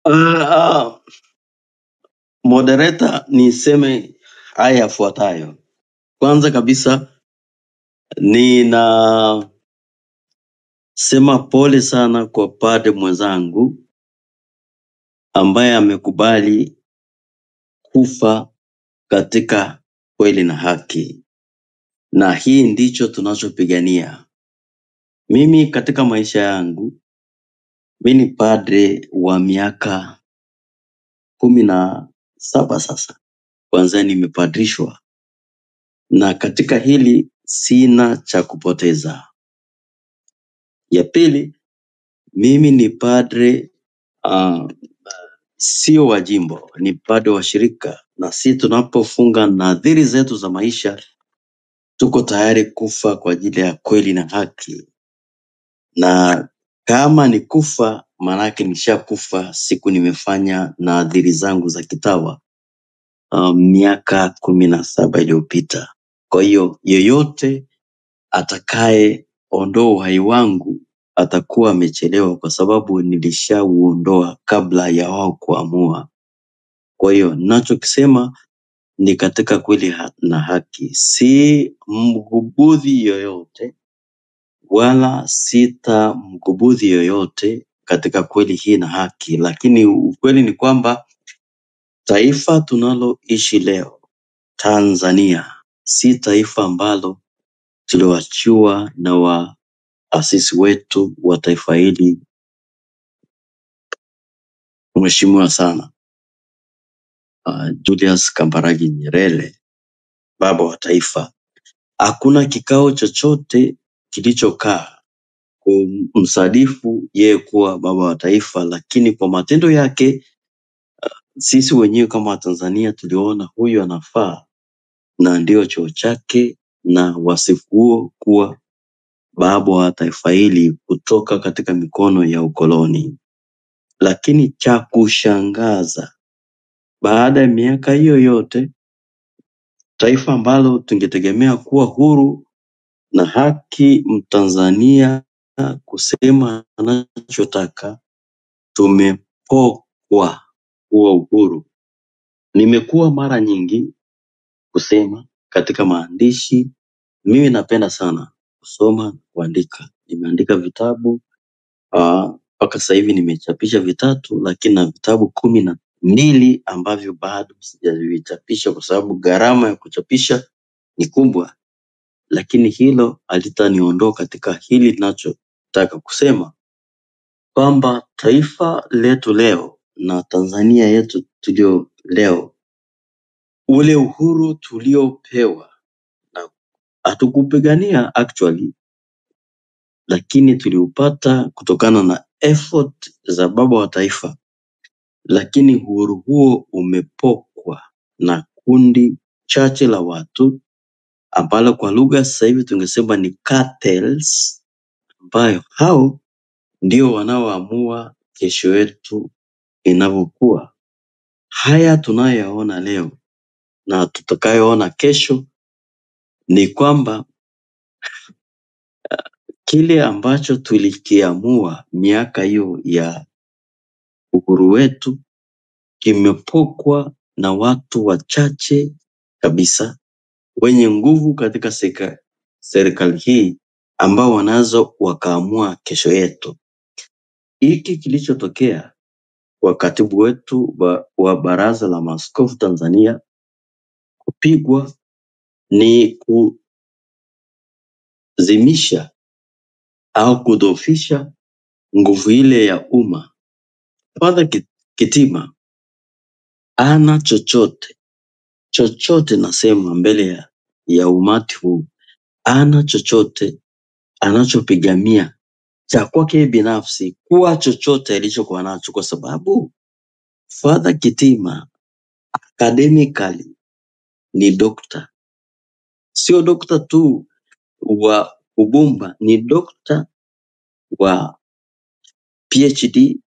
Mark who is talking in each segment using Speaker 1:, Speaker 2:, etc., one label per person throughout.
Speaker 1: Uh, Moderator, niseme haya yafuatayo. Kwanza kabisa ninasema pole sana kwa padre mwenzangu ambaye amekubali kufa katika kweli na haki, na hii ndicho tunachopigania. Mimi katika maisha yangu, mimi ni padre wa miaka 17 sasa, kwanza nimepadrishwa, na katika hili sina cha kupoteza. Ya pili, mimi ni padre sio wa jimbo, ni padre wa shirika, na si tunapofunga nadhiri zetu za maisha tuko tayari kufa kwa ajili ya kweli na haki. Na kama ni kufa, manake nishakufa siku nimefanya nadhiri zangu za kitawa miaka 17 iliyopita. Kwa hiyo yeyote atakaye ondoa uhai wangu atakuwa amechelewa, kwa sababu nilishauondoa kabla ya wao kuamua. Kwa hiyo ninachokisema ni katika kweli na haki, si mgubudhi yoyote wala sita mgubudhi yoyote katika kweli hii na haki. Lakini ukweli ni kwamba taifa tunaloishi leo, Tanzania, si taifa ambalo tuliwachiwa na waasisi wetu wa taifa hili, mheshimiwa sana Julius Kambarage Nyerere, baba wa taifa. Hakuna kikao chochote kilichokaa kumsadifu yeye kuwa baba wa taifa, lakini kwa matendo yake sisi wenyewe kama Watanzania tuliona huyu anafaa, na ndio cheo chake na wasifu huo kuwa baba wa taifa hili kutoka katika mikono ya ukoloni. Lakini cha kushangaza, baada ya miaka hiyo yote, taifa ambalo tungetegemea kuwa huru na haki, Mtanzania kusema anachotaka, tumepokwa huo uhuru. Nimekuwa mara nyingi kusema katika maandishi, mimi napenda sana kusoma, kuandika. Nimeandika vitabu mpaka sasa hivi nimechapisha 3, lakini na vitabu 12 ambavyo bado sijavichapisha kwa sababu gharama ya kuchapisha ni kubwa. Lakini hilo halitaniondoa katika hili ninachotaka kusema, kwamba taifa letu leo na Tanzania yetu tulio leo, ule uhuru tuliopewa na hatukupigania actually, lakini tuliupata kutokana na effort za baba wa taifa. Lakini uhuru huo umepokwa na kundi chache la watu ambalo kwa lugha sasa hivi tungesema ni cartels, ambayo hao ndio wanaoamua kesho yetu inavyokuwa. Haya tunayoona leo na tutakayoona kesho ni kwamba kile ambacho tulikiamua miaka hiyo ya uhuru wetu kimepokwa na watu wachache kabisa wenye nguvu katika serikali hii, ambao wanazo wakaamua kesho yetu. Hiki kilichotokea kwa katibu wetu wa Baraza la Maaskofu Tanzania kupigwa ni kuzimisha au kudhoofisha nguvu ile ya umma. Father Kitima ana chochote nasema mbele ya umati huu, ana chochote anachopigania cha kwake binafsi kuwa chochote alichokuwa nacho, kwa sababu Father Kitima academically ni dokta. Sio dokta tu wa ubumba, ni dokta wa PhD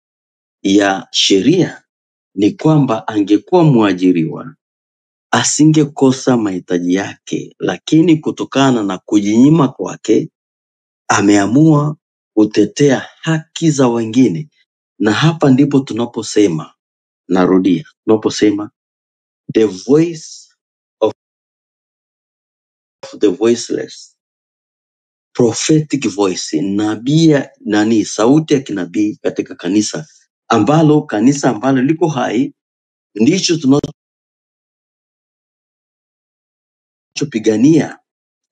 Speaker 1: ya sheria. Ni kwamba angekuwa mwajiriwa asingekosa mahitaji yake, lakini kutokana na kujinyima kwake ameamua kutetea haki za wengine Na hapa ndipo tunaposema, narudia, tunaposema the voice of the voiceless, prophetic voice, sauti ya kinabii katika kanisa ambalo liko hai, ndicho tunachopigania.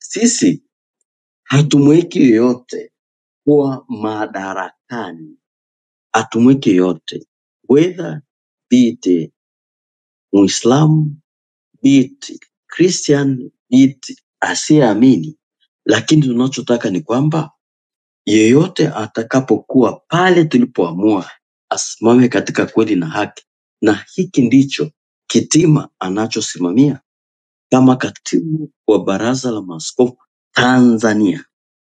Speaker 1: Sisi hatumweki yoyote kuwa madarakani, hatumweki yoyote, whether be it Muislamu, be it Christian, be it asiyeamini, lakini tunachotaka ni kwamba yeyote atakapokuwa pale tulipoamua asimame katika kweli na haki, na hiki ndicho Kitima anachosimamia kama katibu wa Baraza la Maaskofu Tanzania.